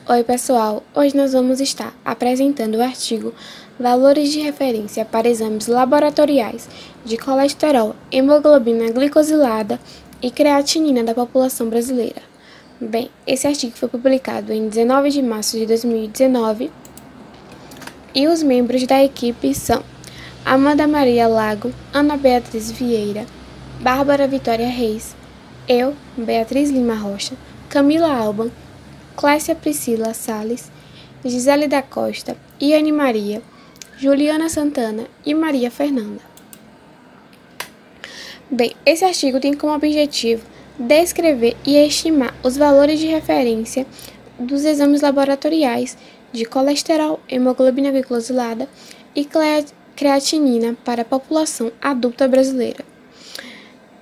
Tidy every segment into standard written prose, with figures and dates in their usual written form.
Oi pessoal, hoje nós vamos estar apresentando o artigo Valores de referência para exames laboratoriais de colesterol, hemoglobina glicosilada e creatinina da população brasileira. Bem, esse artigo foi publicado em 19 de março de 2019 e os membros da equipe são Amanda Maria Lago, Ana Beatriz Vieira, Bárbara Vitória Reis, eu, Beatriz Lima Rocha, Camila Alban, Clécia Priscila Salles, Gisele da Costa, Iane Maria, Juliana Santana e Maria Fernanda. Bem, esse artigo tem como objetivo descrever e estimar os valores de referência dos exames laboratoriais de colesterol, hemoglobina glicosilada e creatinina para a população adulta brasileira.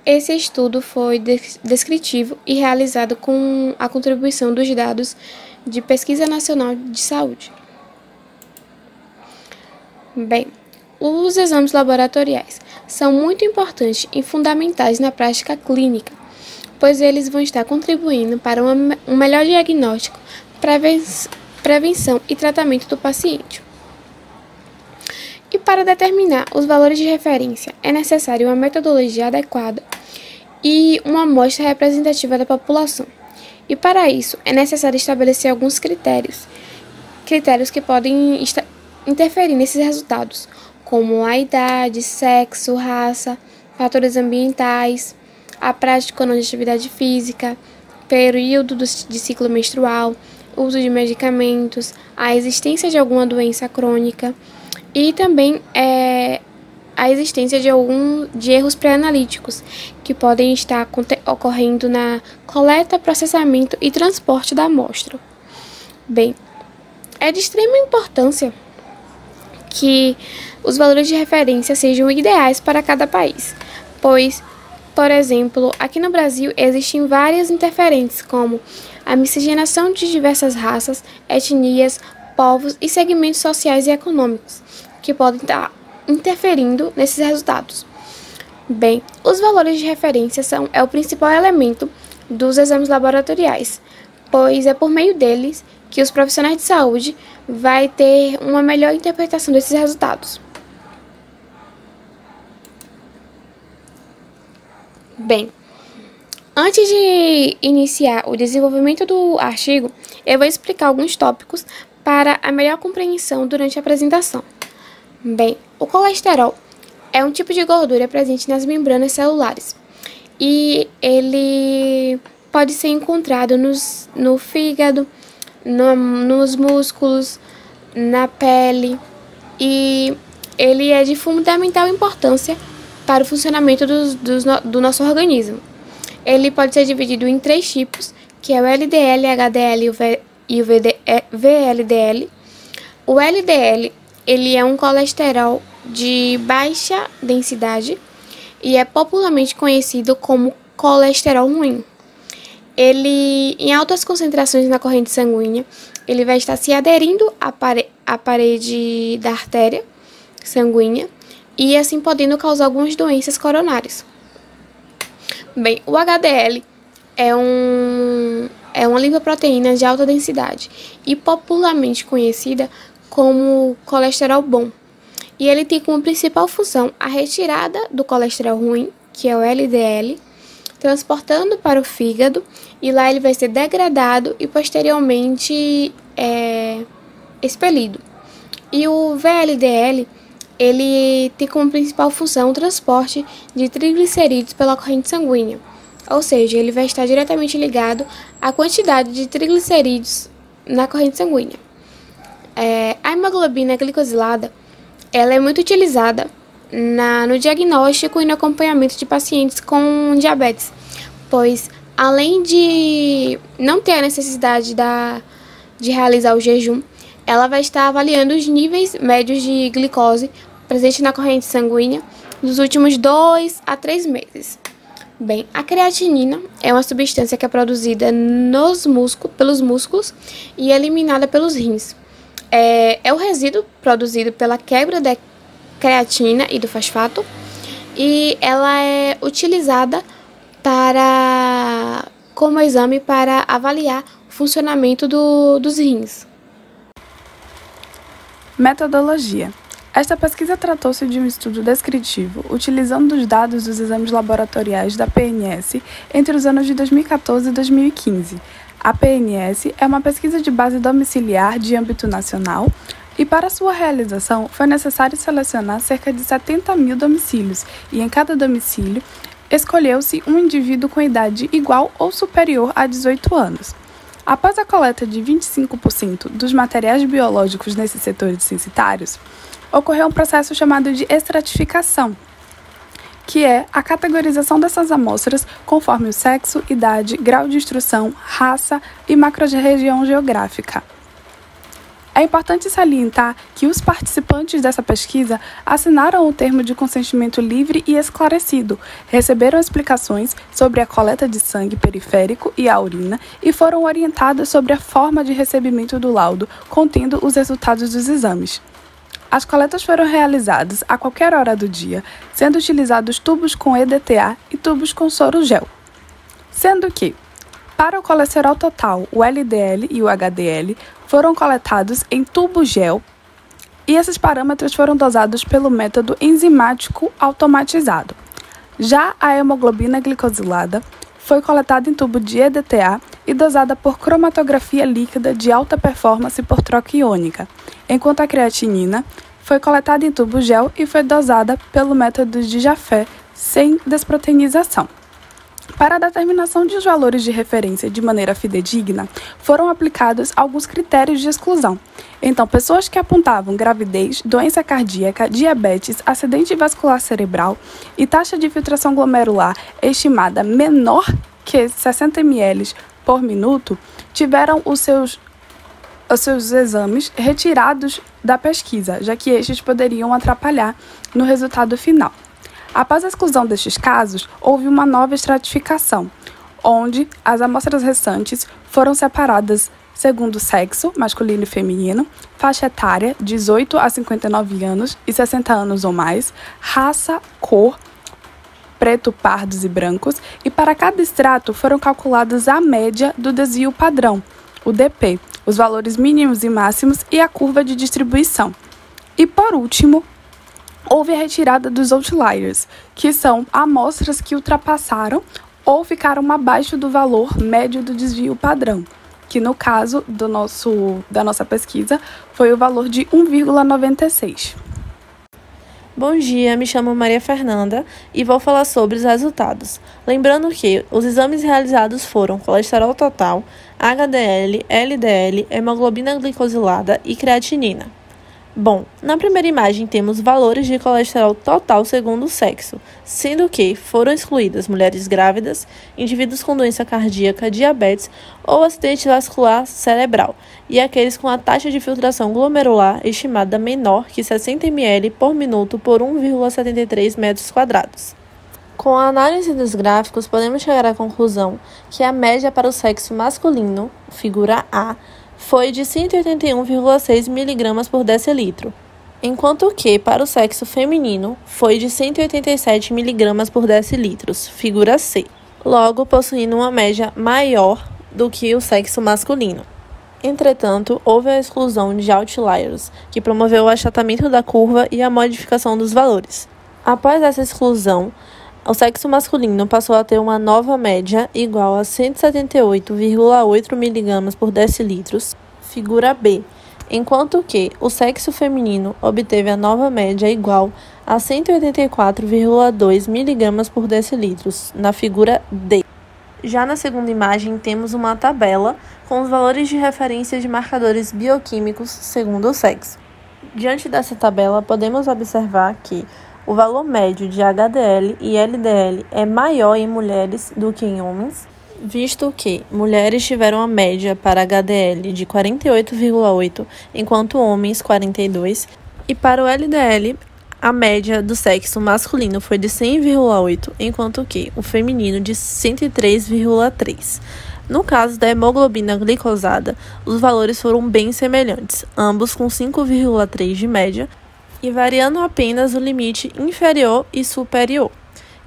Esse estudo foi descritivo e realizado com a contribuição dos dados de Pesquisa Nacional de Saúde. Bem, os exames laboratoriais são muito importantes e fundamentais na prática clínica, pois eles vão estar contribuindo para um melhor diagnóstico, prevenção e tratamento do paciente. E para determinar os valores de referência, é necessário uma metodologia adequada e uma amostra representativa da população. E para isso, é necessário estabelecer alguns critérios que podem interferir nesses resultados, como a idade, sexo, raça, fatores ambientais, a prática ou não de atividade física, período de ciclo menstrual, uso de medicamentos, a existência de alguma doença crônica, e também a existência de erros pré-analíticos que podem estar ocorrendo na coleta, processamento e transporte da amostra. Bem, é de extrema importância que os valores de referência sejam ideais para cada país, pois, por exemplo, aqui no Brasil existem várias interferentes, como a miscigenação de diversas raças, etnias, povos e segmentos sociais e econômicos, que podem estar interferindo nesses resultados. Bem, os valores de referência é o principal elemento dos exames laboratoriais, pois é por meio deles que os profissionais de saúde vai ter uma melhor interpretação desses resultados. Bem, antes de iniciar o desenvolvimento do artigo, eu vou explicar alguns tópicos para a melhor compreensão durante a apresentação. Bem, o colesterol é um tipo de gordura presente nas membranas celulares e ele pode ser encontrado no fígado, nos músculos, na pele, e ele é de fundamental importância para o funcionamento do nosso organismo. Ele pode ser dividido em 3 tipos, que é o LDL, HDL e o VLDL. O LDL ele é um colesterol de baixa densidade e é popularmente conhecido como colesterol ruim. Ele, em altas concentrações na corrente sanguínea, ele vai estar se aderindo à parede da artéria sanguínea e assim podendo causar algumas doenças coronárias. Bem, o HDL é uma lipoproteína de alta densidade e popularmente conhecida como colesterol bom. E ele tem como principal função a retirada do colesterol ruim, que é o LDL, transportando para o fígado, e lá ele vai ser degradado e posteriormente expelido. E o VLDL, ele tem como principal função o transporte de triglicerídeos pela corrente sanguínea, ou seja, ele vai estar diretamente ligado à quantidade de triglicerídeos na corrente sanguínea. A hemoglobina glicosilada ela é muito utilizada no diagnóstico e no acompanhamento de pacientes com diabetes, pois além de não ter a necessidade de realizar o jejum, ela vai estar avaliando os níveis médios de glicose presente na corrente sanguínea nos últimos 2 a 3 meses. Bem, a creatinina é uma substância que é produzida pelos músculos e eliminada pelos rins. É o resíduo produzido pela quebra da creatina e do fosfato, e ela é utilizada para como exame para avaliar o funcionamento dos rins. Metodologia. Esta pesquisa tratou-se de um estudo descritivo, utilizando os dados dos exames laboratoriais da PNS entre os anos de 2014 e 2015. A PNS é uma pesquisa de base domiciliar de âmbito nacional e, para sua realização, foi necessário selecionar cerca de 70 mil domicílios e, em cada domicílio, escolheu-se um indivíduo com idade igual ou superior a 18 anos. Após a coleta de 25% dos materiais biológicos nesses setores censitários, ocorreu um processo chamado de estratificação, que é a categorização dessas amostras conforme o sexo, idade, grau de instrução, raça e macro-região geográfica. É importante salientar que os participantes dessa pesquisa assinaram o termo de consentimento livre e esclarecido, receberam explicações sobre a coleta de sangue periférico e a urina e foram orientados sobre a forma de recebimento do laudo contendo os resultados dos exames. As coletas foram realizadas a qualquer hora do dia, sendo utilizados tubos com EDTA e tubos com soro gel. Sendo que, para o colesterol total, o LDL e o HDL foram coletados em tubo gel e esses parâmetros foram dosados pelo método enzimático automatizado. Já a hemoglobina glicosilada foi coletada em tubo de EDTA e dosada por cromatografia líquida de alta performance por troca iônica, enquanto a creatinina foi coletada em tubo gel e foi dosada pelo método de Jaffe sem desproteinização. Para a determinação dos valores de referência de maneira fidedigna, foram aplicados alguns critérios de exclusão. Então, pessoas que apontavam gravidez, doença cardíaca, diabetes, acidente vascular cerebral e taxa de filtração glomerular estimada menor que 60 ml por minuto, tiveram os seus exames retirados da pesquisa, já que estes poderiam atrapalhar no resultado final. Após a exclusão destes casos, houve uma nova estratificação, onde as amostras restantes foram separadas segundo sexo, masculino e feminino, faixa etária, 18 a 59 anos e 60 anos ou mais, raça, cor, preto, pardos e brancos, e para cada extrato foram calculados a média do desvio padrão, o DP, os valores mínimos e máximos e a curva de distribuição. E por último, houve a retirada dos outliers, que são amostras que ultrapassaram ou ficaram abaixo do valor médio do desvio padrão, que no caso da nossa pesquisa foi o valor de 1,96. Bom dia, me chamo Maria Fernanda e vou falar sobre os resultados. Lembrando que os exames realizados foram colesterol total, HDL, LDL, hemoglobina glicosilada e creatinina. Bom, na primeira imagem temos valores de colesterol total segundo o sexo, sendo que foram excluídas mulheres grávidas, indivíduos com doença cardíaca, diabetes ou acidente vascular cerebral, e aqueles com a taxa de filtração glomerular estimada menor que 60 ml por minuto por 1,73 metros quadrados. Com a análise dos gráficos, podemos chegar à conclusão que a média para o sexo masculino, figura A, foi de 181,6 mg por decilitro, enquanto que para o sexo feminino foi de 187 mg por decilitro, figura C, logo possuindo uma média maior do que o sexo masculino. Entretanto, houve a exclusão de outliers, que promoveu o achatamento da curva e a modificação dos valores. Após essa exclusão, o sexo masculino passou a ter uma nova média igual a 178,8 mg por decilitro, figura B, enquanto que o sexo feminino obteve a nova média igual a 184,2 mg por decilitro, na figura D. Já na segunda imagem, temos uma tabela com os valores de referência de marcadores bioquímicos segundo o sexo. Diante dessa tabela, podemos observar que o valor médio de HDL e LDL é maior em mulheres do que em homens, visto que mulheres tiveram a média para HDL de 48,8, enquanto homens 42, e para o LDL a média do sexo masculino foi de 100,8, enquanto que o feminino de 103,3. No caso da hemoglobina glicosada, os valores foram bem semelhantes, ambos com 5,3 de média, e variando apenas o limite inferior e superior.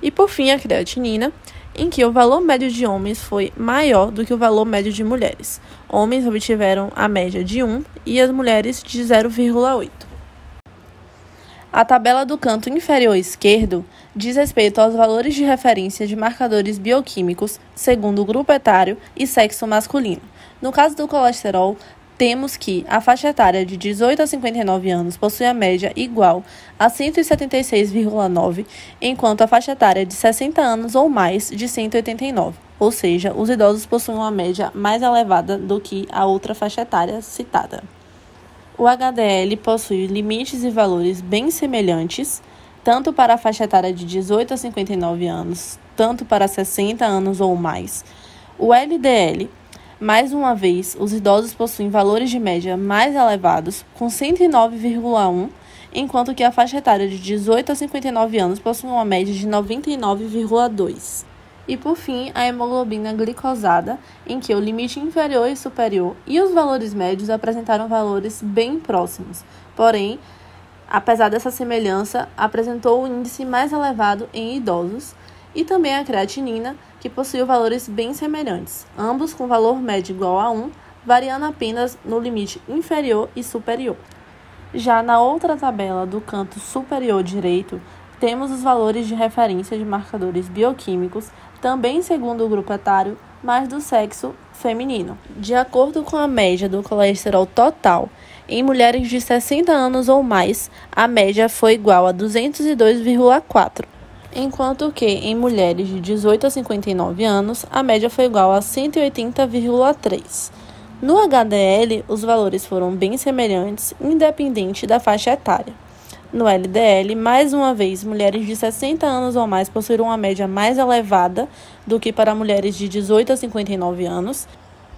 E por fim, a creatinina, em que o valor médio de homens foi maior do que o valor médio de mulheres. Homens obtiveram a média de 1 e as mulheres de 0,8. A tabela do canto inferior esquerdo diz respeito aos valores de referência de marcadores bioquímicos segundo o grupo etário e sexo masculino. No caso do colesterol, temos que a faixa etária de 18 a 59 anos possui a média igual a 176,9, enquanto a faixa etária de 60 anos ou mais de 189, ou seja, os idosos possuem uma média mais elevada do que a outra faixa etária citada. O HDL possui limites e valores bem semelhantes, tanto para a faixa etária de 18 a 59 anos, tanto para 60 anos ou mais. O LDL, mais uma vez, os idosos possuem valores de média mais elevados, com 109,1, enquanto que a faixa etária de 18 a 59 anos possui uma média de 99,2. E, por fim, a hemoglobina glicosada, em que o limite inferior e superior e os valores médios apresentaram valores bem próximos. Porém, apesar dessa semelhança, apresentou o índice mais elevado em idosos, e também a creatinina, que possui valores bem semelhantes, ambos com valor médio igual a 1, variando apenas no limite inferior e superior. Já na outra tabela do canto superior direito, temos os valores de referência de marcadores bioquímicos, também segundo o grupo etário, mas do sexo feminino. De acordo com a média do colesterol total, em mulheres de 60 anos ou mais, a média foi igual a 202,4. Enquanto que em mulheres de 18 a 59 anos, a média foi igual a 180,3. No HDL, os valores foram bem semelhantes, independente da faixa etária. No LDL, mais uma vez, mulheres de 60 anos ou mais possuíram uma média mais elevada do que para mulheres de 18 a 59 anos,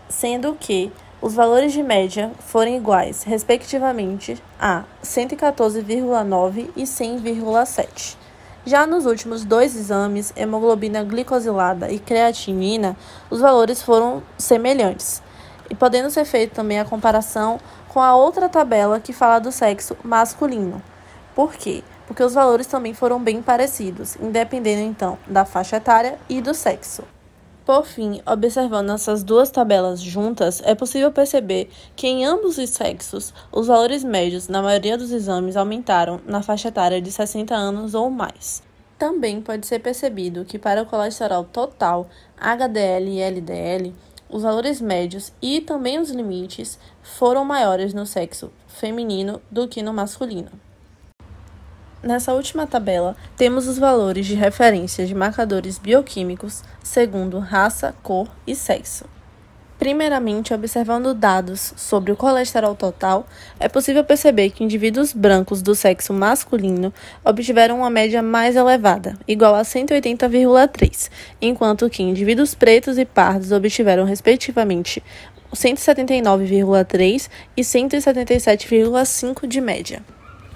sendo que os valores de média foram iguais, respectivamente, a 114,9 e 100,7. Já nos últimos dois exames, hemoglobina glicosilada e creatinina, os valores foram semelhantes. E podendo ser feita também a comparação com a outra tabela que fala do sexo masculino. Por quê? Porque os valores também foram bem parecidos, independendo então da faixa etária e do sexo. Por fim, observando essas duas tabelas juntas, é possível perceber que em ambos os sexos, os valores médios na maioria dos exames aumentaram na faixa etária de 60 anos ou mais. Também pode ser percebido que para o colesterol total, HDL e LDL, os valores médios e também os limites foram maiores no sexo feminino do que no masculino. Nessa última tabela, temos os valores de referência de marcadores bioquímicos segundo raça, cor e sexo. Primeiramente, observando dados sobre o colesterol total, é possível perceber que indivíduos brancos do sexo masculino obtiveram uma média mais elevada, igual a 180,3, enquanto que indivíduos pretos e pardos obtiveram, respectivamente, 179,3 e 177,5 de média.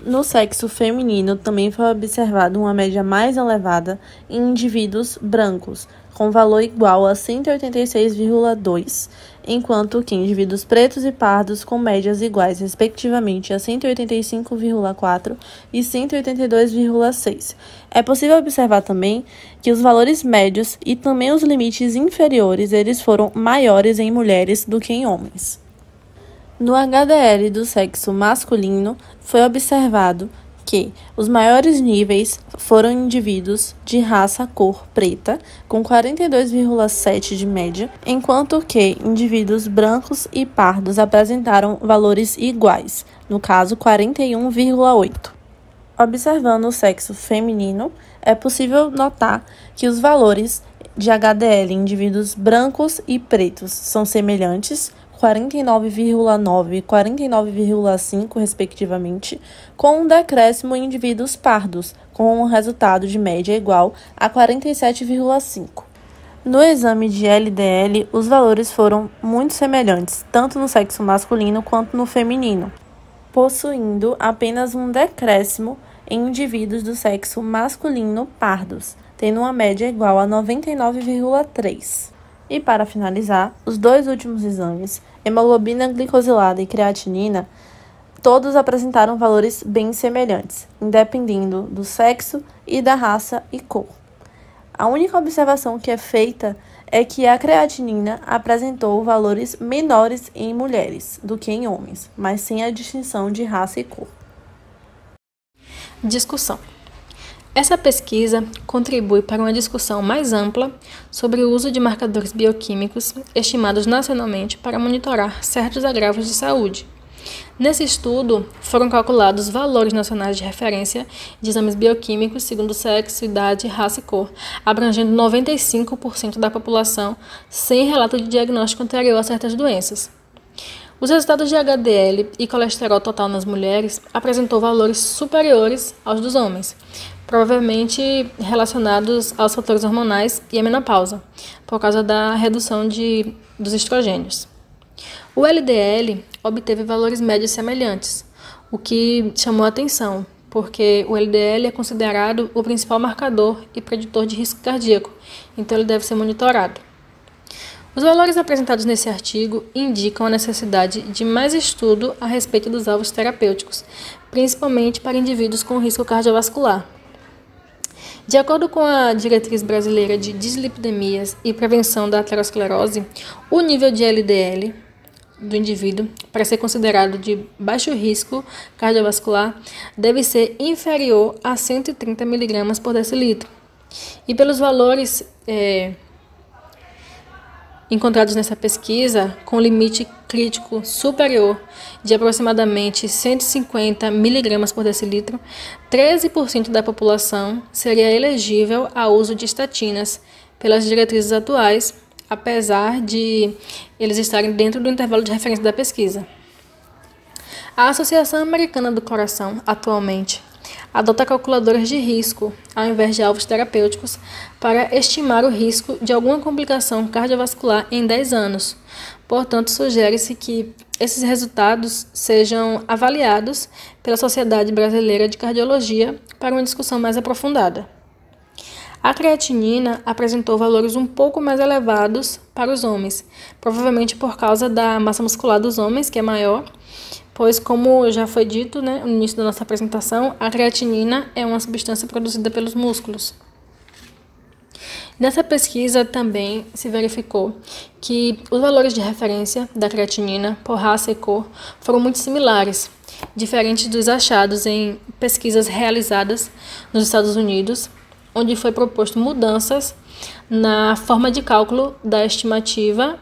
No sexo feminino, também foi observada uma média mais elevada em indivíduos brancos, com valor igual a 186,2, enquanto que indivíduos pretos e pardos com médias iguais, respectivamente, a 185,4 e 182,6. É possível observar também que os valores médios e também os limites inferiores eles foram maiores em mulheres do que em homens. No HDL do sexo masculino, foi observado que os maiores níveis foram indivíduos de raça cor preta, com 42,7 de média, enquanto que indivíduos brancos e pardos apresentaram valores iguais, no caso 41,8. Observando o sexo feminino, é possível notar que os valores de HDL em indivíduos brancos e pretos são semelhantes, 49,9 e 49,5, respectivamente, com um decréscimo em indivíduos pardos, com um resultado de média igual a 47,5. No exame de LDL, os valores foram muito semelhantes, tanto no sexo masculino quanto no feminino, possuindo apenas um decréscimo em indivíduos do sexo masculino pardos, tendo uma média igual a 99,3. E para finalizar, os dois últimos exames, hemoglobina glicosilada e creatinina, todos apresentaram valores bem semelhantes, independendo do sexo e da raça e cor. A única observação que é feita é que a creatinina apresentou valores menores em mulheres do que em homens, mas sem a distinção de raça e cor. Discussão. Essa pesquisa contribui para uma discussão mais ampla sobre o uso de marcadores bioquímicos estimados nacionalmente para monitorar certos agravos de saúde. Nesse estudo, foram calculados valores nacionais de referência de exames bioquímicos segundo sexo, idade, raça e cor, abrangendo 95% da população sem relato de diagnóstico anterior a certas doenças. Os resultados de HDL e colesterol total nas mulheres apresentou valores superiores aos dos homens, provavelmente relacionados aos fatores hormonais e à menopausa, por causa da redução dos estrogênios. O LDL obteve valores médios semelhantes, o que chamou a atenção, porque o LDL é considerado o principal marcador e preditor de risco cardíaco, então ele deve ser monitorado. Os valores apresentados nesse artigo indicam a necessidade de mais estudo a respeito dos alvos terapêuticos, principalmente para indivíduos com risco cardiovascular. De acordo com a Diretriz Brasileira de Dislipidemias e Prevenção da Aterosclerose, o nível de LDL do indivíduo, para ser considerado de baixo risco cardiovascular, deve ser inferior a 130 mg por decilitro. E pelos valores encontrados nessa pesquisa, com limite crítico superior de aproximadamente 150 mg por decilitro, 13% da população seria elegível ao uso de estatinas pelas diretrizes atuais, apesar de eles estarem dentro do intervalo de referência da pesquisa. A Associação Americana do Coração, atualmente, adota calculadoras de risco, ao invés de alvos terapêuticos, para estimar o risco de alguma complicação cardiovascular em 10 anos. Portanto, sugere-se que esses resultados sejam avaliados pela Sociedade Brasileira de Cardiologia para uma discussão mais aprofundada. A creatinina apresentou valores um pouco mais elevados para os homens, provavelmente por causa da massa muscular dos homens, que é maior, pois, como já foi dito, no início da nossa apresentação, a creatinina é uma substância produzida pelos músculos. Nessa pesquisa também se verificou que os valores de referência da creatinina por raça e cor foram muito similares, diferentes dos achados em pesquisas realizadas nos Estados Unidos, onde foi proposto mudanças na forma de cálculo da estimativa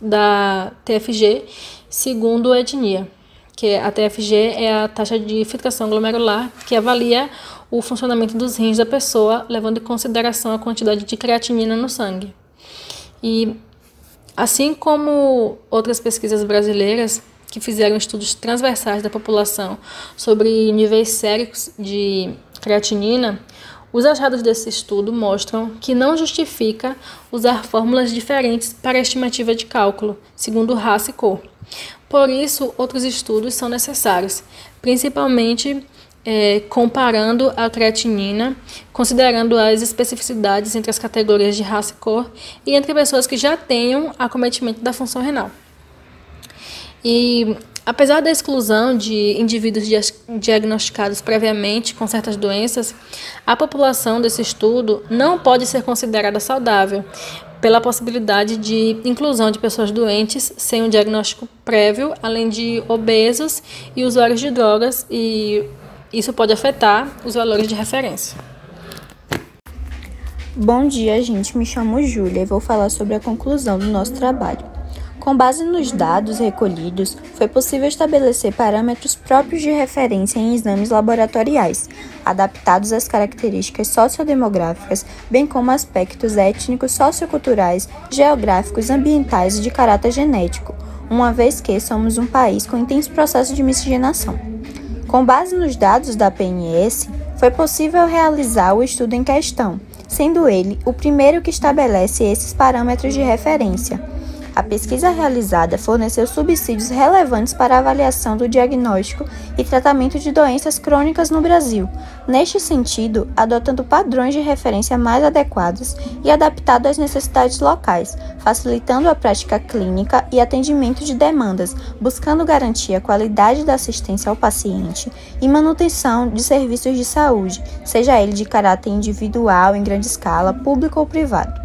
da TFG segundo a etnia, que a TFG é a taxa de filtração glomerular, que avalia o funcionamento dos rins da pessoa, levando em consideração a quantidade de creatinina no sangue. E, assim como outras pesquisas brasileiras que fizeram estudos transversais da população sobre níveis séricos de creatinina, os achados desse estudo mostram que não justifica usar fórmulas diferentes para a estimativa de cálculo, segundo raça e cor. Por isso, outros estudos são necessários, principalmente comparando a creatinina, considerando as especificidades entre as categorias de raça e cor e entre pessoas que já tenham acometimento da função renal. E, apesar da exclusão de indivíduos diagnosticados previamente com certas doenças, a população desse estudo não pode ser considerada saudável, pela possibilidade de inclusão de pessoas doentes sem um diagnóstico prévio, além de obesos e usuários de drogas, e isso pode afetar os valores de referência. Bom dia, gente. Me chamo Júlia e vou falar sobre a conclusão do nosso trabalho. Com base nos dados recolhidos, foi possível estabelecer parâmetros próprios de referência em exames laboratoriais, adaptados às características sociodemográficas, bem como aspectos étnicos, socioculturais, geográficos, ambientais e de caráter genético, uma vez que somos um país com intenso processo de miscigenação. Com base nos dados da PNS, foi possível realizar o estudo em questão, sendo ele o primeiro que estabelece esses parâmetros de referência. A pesquisa realizada forneceu subsídios relevantes para a avaliação do diagnóstico e tratamento de doenças crônicas no Brasil, neste sentido, adotando padrões de referência mais adequados e adaptados às necessidades locais, facilitando a prática clínica e atendimento de demandas, buscando garantir a qualidade da assistência ao paciente e manutenção de serviços de saúde, seja ele de caráter individual, em grande escala, público ou privado.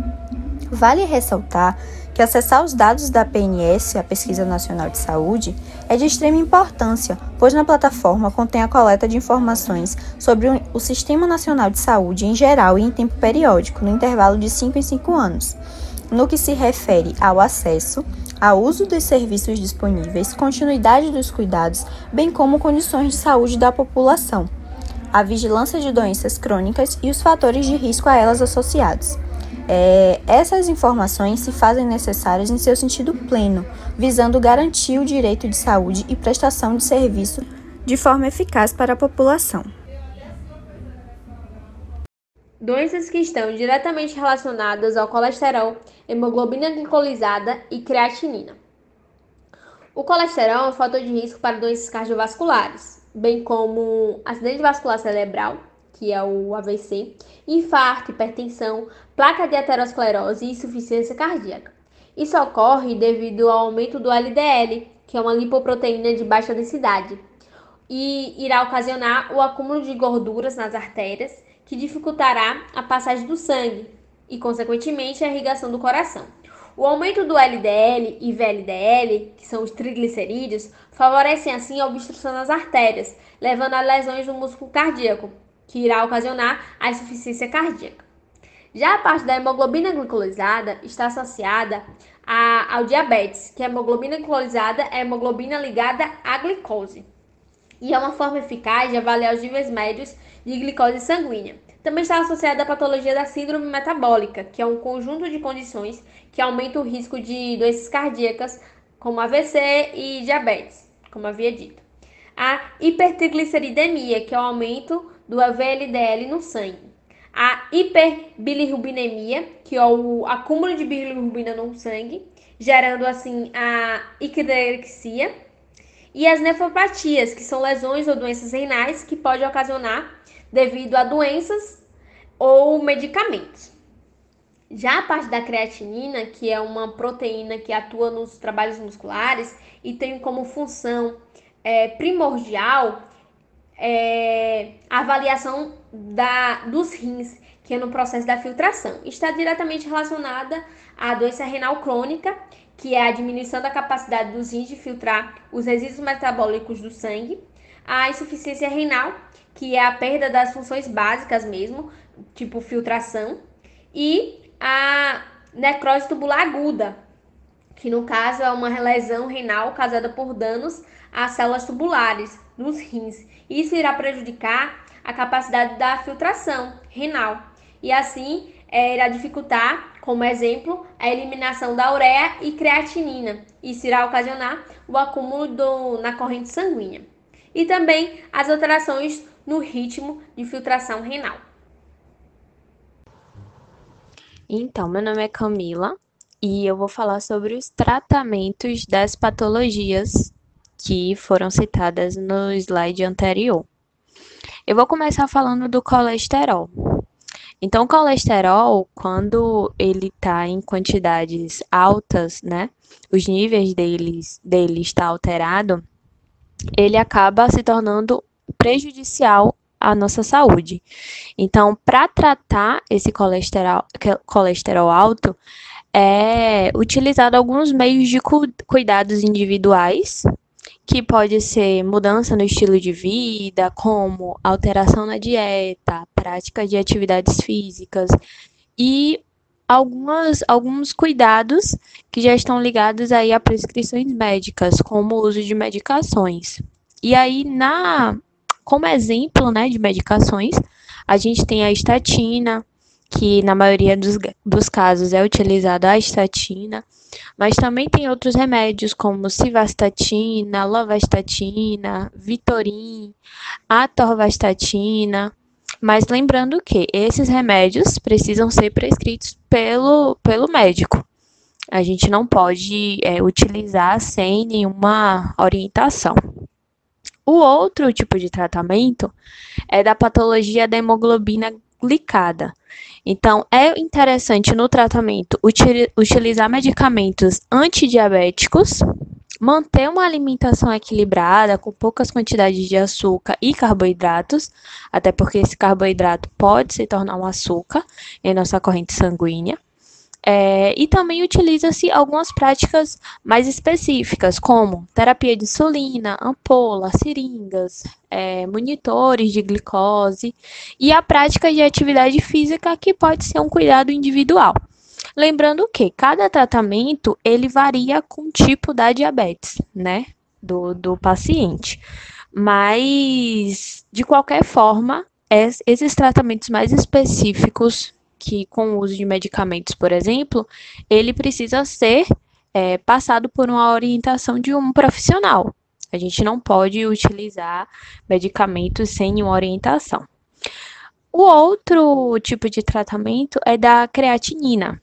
Vale ressaltar que acessar os dados da PNS, a Pesquisa Nacional de Saúde, é de extrema importância, pois na plataforma contém a coleta de informações sobre o Sistema Nacional de Saúde em geral e em tempo periódico, no intervalo de 5 em 5 anos, no que se refere ao acesso, ao uso dos serviços disponíveis, continuidade dos cuidados, bem como condições de saúde da população, a vigilância de doenças crônicas e os fatores de risco a elas associados. Essas informações se fazem necessárias em seu sentido pleno, visando garantir o direito de saúde e prestação de serviço de forma eficaz para a população. Doenças que estão diretamente relacionadas ao colesterol, hemoglobina glicolizada e creatinina. O colesterol é um fator de risco para doenças cardiovasculares, bem como acidente vascular cerebral, que é o AVC, infarto, hipertensão, placa de aterosclerose e insuficiência cardíaca. Isso ocorre devido ao aumento do LDL, que é uma lipoproteína de baixa densidade, e irá ocasionar o acúmulo de gorduras nas artérias, que dificultará a passagem do sangue e, consequentemente, a irrigação do coração. O aumento do LDL e VLDL, que são os triglicerídeos, favorecem assim a obstrução nas artérias, levando a lesões do músculo cardíaco, que irá ocasionar a insuficiência cardíaca. Já a parte da hemoglobina glicolizada está associada ao diabetes, que a hemoglobina glicolizada é a hemoglobina ligada à glicose, e é uma forma eficaz de avaliar os níveis médios de glicose sanguínea. Também está associada à patologia da síndrome metabólica, que é um conjunto de condições que aumenta o risco de doenças cardíacas, como AVC e diabetes, como havia dito. A hipertrigliceridemia, que é o aumento do VLDL no sangue. A hiperbilirrubinemia, que é o acúmulo de bilirrubina no sangue, gerando assim a icterícia. E as nefropatias, que são lesões ou doenças renais que podem ocasionar devido a doenças ou medicamentos. Já a parte da creatinina, que é uma proteína que atua nos trabalhos musculares e tem como função primordial a avaliação dos rins, que é no processo da filtração. Está diretamente relacionada à doença renal crônica, que é a diminuição da capacidade dos rins de filtrar os resíduos metabólicos do sangue, a insuficiência renal, que é a perda das funções básicas mesmo, tipo filtração, e a necrose tubular aguda, que no caso é uma lesão renal causada por danos às células tubulares nos rins. Isso irá prejudicar a capacidade da filtração renal e assim irá dificultar, como exemplo, a eliminação da ureia e creatinina. Isso irá ocasionar o acúmulo na corrente sanguínea. E também as alterações no ritmo de filtração renal. Então, meu nome é Camila e eu vou falar sobre os tratamentos das patologias que foram citadas no slide anterior. Eu vou começar falando do colesterol. Então, o colesterol, quando ele está em quantidades altas, né, os níveis dele está alterado, ele acaba se tornando prejudicial à nossa saúde. Então, para tratar esse colesterol alto, é utilizado alguns meios de cuidados individuais, que pode ser mudança no estilo de vida, como alteração na dieta, prática de atividades físicas e alguns cuidados que já estão ligados aí a prescrições médicas, como o uso de medicações. E aí, como exemplo, né, de medicações, a gente tem a estatina, que na maioria dos casos é utilizada a estatina, mas também tem outros remédios como civastatina, lovastatina, Vitorin, atorvastatina, mas lembrando que esses remédios precisam ser prescritos pelo médico. A gente não pode utilizar sem nenhuma orientação. O outro tipo de tratamento é da patologia da hemoglobina glicada. Então, é interessante no tratamento utilizar medicamentos antidiabéticos, manter uma alimentação equilibrada, com poucas quantidades de açúcar e carboidratos, até porque esse carboidrato pode se tornar um açúcar em nossa corrente sanguínea. E também utiliza-se algumas práticas mais específicas, como terapia de insulina, ampola, seringas, monitores de glicose e a prática de atividade física, que pode ser um cuidado individual. Lembrando que cada tratamento ele varia com o tipo da diabetes, né, do paciente. Mas, de qualquer forma, esses tratamentos mais específicos, que com o uso de medicamentos, por exemplo, ele precisa ser passado por uma orientação de um profissional. A gente não pode utilizar medicamentos sem uma orientação. O outro tipo de tratamento é da creatinina.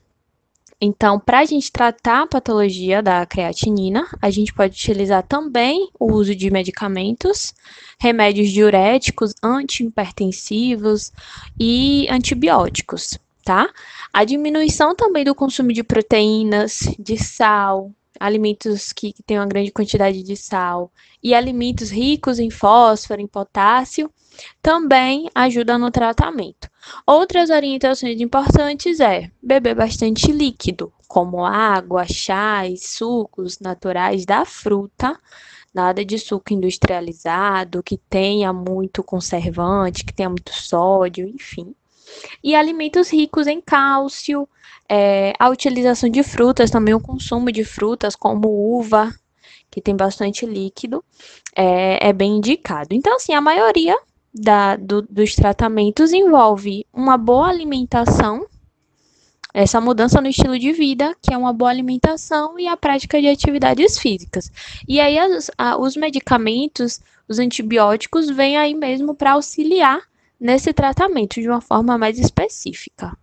Então, para a gente tratar a patologia da creatinina, a gente pode utilizar também o uso de medicamentos, remédios diuréticos, antihipertensivos e antibióticos, tá? A diminuição também do consumo de proteínas, de sal, alimentos que têm uma grande quantidade de sal e alimentos ricos em fósforo, em potássio, também ajuda no tratamento. Outras orientações importantes é beber bastante líquido, como água, chás, sucos naturais da fruta, nada de suco industrializado, que tenha muito conservante, que tenha muito sódio, enfim. E alimentos ricos em cálcio, a utilização de frutas, também o consumo de frutas como uva, que tem bastante líquido, é bem indicado. Então, assim, a maioria dos tratamentos envolve uma boa alimentação, essa mudança no estilo de vida, que é uma boa alimentação e a prática de atividades físicas. E aí os medicamentos, os antibióticos, vêm aí mesmo para auxiliar nesse tratamento de uma forma mais específica.